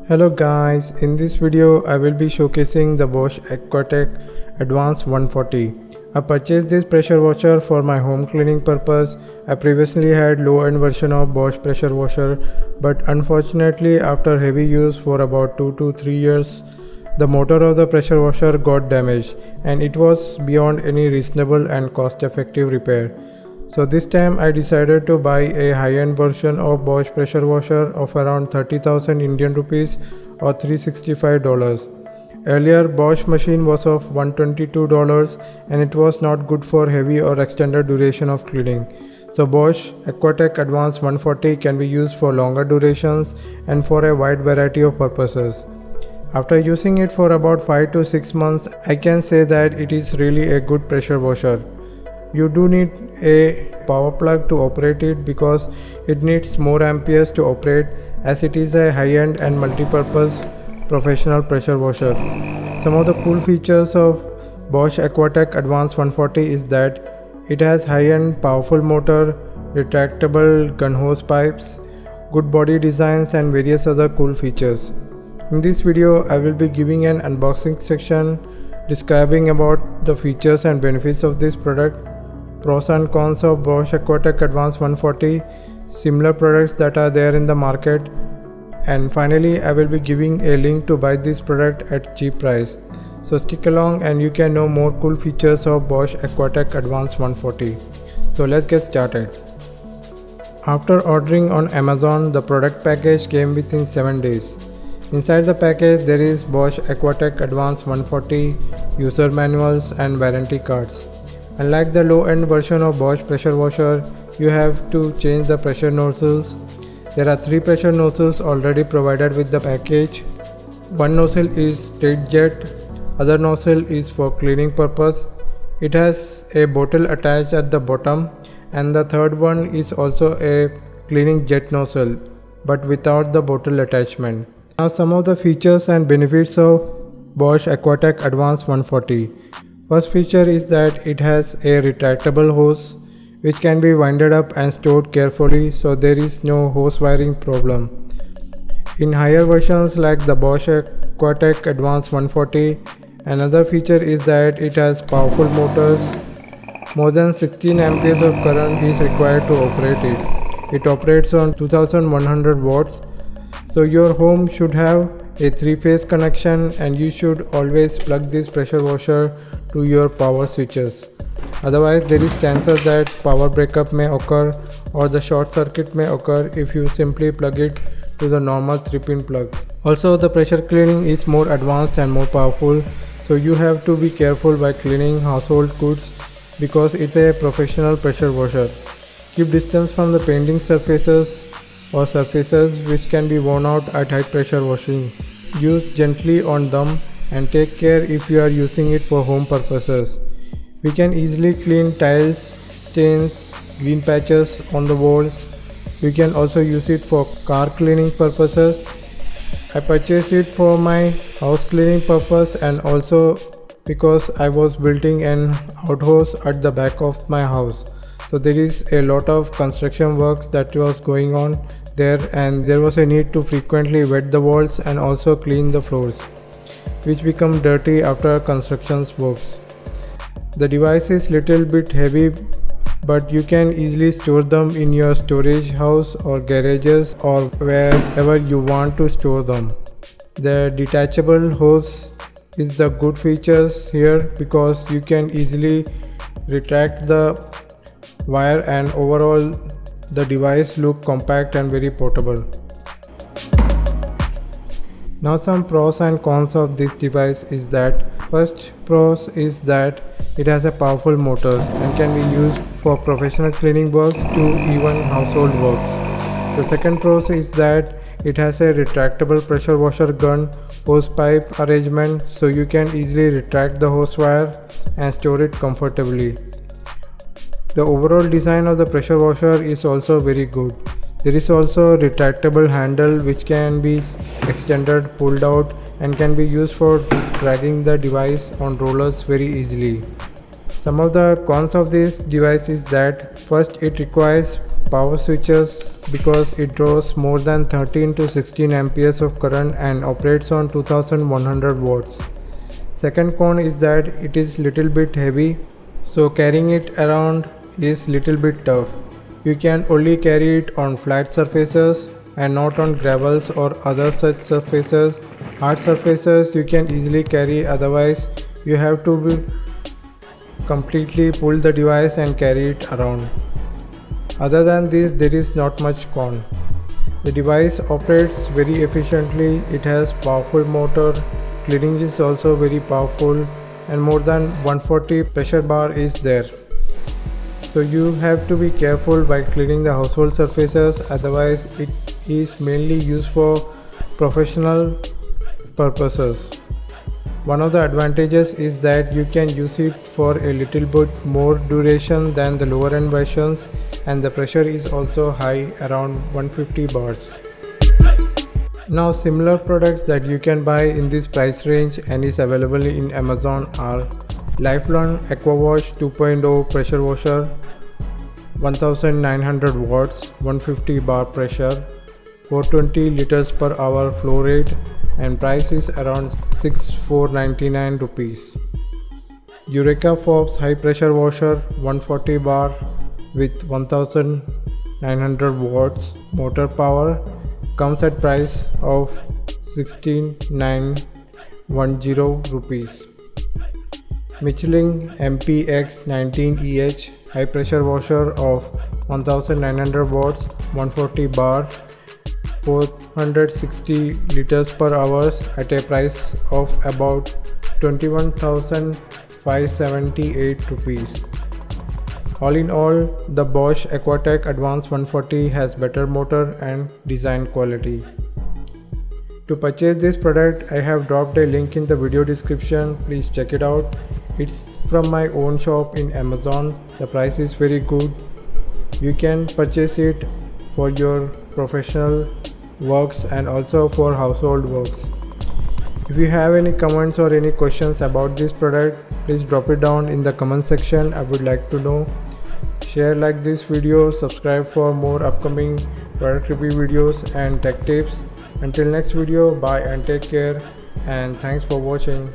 Hello guys, in this video I will be showcasing the Bosch AdvancedAquatak Advanced 140. I purchased this pressure washer for my home cleaning purpose. I previously had low-end version of Bosch pressure washer, but unfortunately after heavy use for about 2 to 3 years, the motor of the pressure washer got damaged and it was beyond any reasonable and cost-effective repair. So this time I decided to buy a high-end version of Bosch pressure washer of around 30,000 Indian rupees or $365. Earlier Bosch machine was of $122 and it was not good for heavy or extended duration of cleaning. So Bosch AquaTak Advanced 140 can be used for longer durations and for a wide variety of purposes. After using it for about 5 to 6 months, I can say that it is really a good pressure washer. You do need a power plug to operate it because it needs more amperes to operate, as it is a high-end and multi-purpose professional pressure washer. Some of the cool features of Bosch AquaTak Advanced 140 is that it has high-end powerful motor, retractable gun hose pipes, good body designs and various other cool features. In this video I will be giving an unboxing section describing about the features and benefits of this product, pros and cons of Bosch AquaTak Advanced 140, similar products that are there in the market, and finally I will be giving a link to buy this product at cheap price. So stick along and you can know more cool features of Bosch AquaTak Advanced 140. So let's get started. After ordering on Amazon, the product package came within 7 days. Inside the package there is Bosch AquaTak Advanced 140 user manuals and warranty cards. Unlike the low-end version of Bosch pressure washer, you have to change the pressure nozzles. There are 3 pressure nozzles already provided with the package. One nozzle is straight jet, other nozzle is for cleaning purpose. It has a bottle attached at the bottom, and the third one is also a cleaning jet nozzle but without the bottle attachment. Now some of the features and benefits of Bosch AquaTak Advanced 140. First feature is that it has a retractable hose which can be winded up and stored carefully, so there is no hose wiring problem. In higher versions like the Bosch AquaTak Advanced 140, another feature is that it has powerful motors. More than 16 amperes of current is required to operate it. It operates on 2100 watts. So your home should have a 3-phase connection and you should always plug this pressure washer to your power switches. Otherwise there is chances that power breakup may occur or the short circuit may occur if you simply plug it to the normal 3-pin plugs. Also the pressure cleaning is more advanced and more powerful, so you have to be careful while cleaning household goods because it's a professional pressure washer. Keep distance from the painting surfaces or surfaces which can be worn out at high pressure washing. Use gently on them and take care if you are using it for home purposes. We can easily clean tiles, stains, green patches on the walls. We can also use it for car cleaning purposes. I purchased it for my house cleaning purpose and also because I was building an outhouse at the back of my house. So there is a lot of construction works that was going on there, and there was a need to frequently wet the walls and also clean the floors, which become dirty after construction works. The device is little bit heavy, but you can easily store them in your storage house or garages or wherever you want to store them. The detachable hose is the good features here because you can easily retract the wire and overall the device look compact and very portable. Now some pros and cons of this device is that first pros is that it has a powerful motor and can be used for professional cleaning works to even household works. The second pros is that it has a retractable pressure washer gun hose pipe arrangement, so you can easily retract the hose wire and store it comfortably. The overall design of the pressure washer is also very good. There is also a retractable handle which can be extended, pulled out and can be used for dragging the device on rollers very easily. Some of the cons of this device is that first it requires power switches because it draws more than 13 to 16 amperes of current and operates on 2100 watts. Second con is that it is little bit heavy, so carrying it around is little bit tough. You can only carry it on flat surfaces and not on gravels or other such surfaces. Hard surfaces you can easily carry, otherwise you have to completely pull the device and carry it around. Other than this, there is not much con. The device operates very efficiently, it has powerful motor, cleaning is also very powerful, and more than 140 pressure bar is there. So you have to be careful while cleaning the household surfaces, otherwise it is mainly used for professional purposes. One of the advantages is that you can use it for a little bit more duration than the lower end versions, and the pressure is also high, around 150 bars. Now similar products that you can buy in this price range and is available in Amazon are Lifelong AquaWash 2.0 pressure washer, 1900 watts, 150 bar pressure, 420 liters per hour flow rate, and price is around 6499 rupees. Eureka Forbes high pressure washer, 140 bar with 1900 watts motor power, comes at price of 16910 rupees. Michelin MPX 19EH high pressure washer of 1900 watts, 140 bar, 460 liters per hour at a price of about 21,578 rupees. All in all, the Bosch AdvancedAquatak Advanced 140 has better motor and design quality. To purchase this product, I have dropped a link in the video description. Please check it out. It's from my own shop in Amazon. The price is very good. You can purchase it for your professional works and also for household works. If you have any comments or any questions about this product, please drop it down in the comment section. I would like to know. Share, like this video, subscribe for more upcoming product review videos and tech tips. Until next video, bye and take care, and thanks for watching.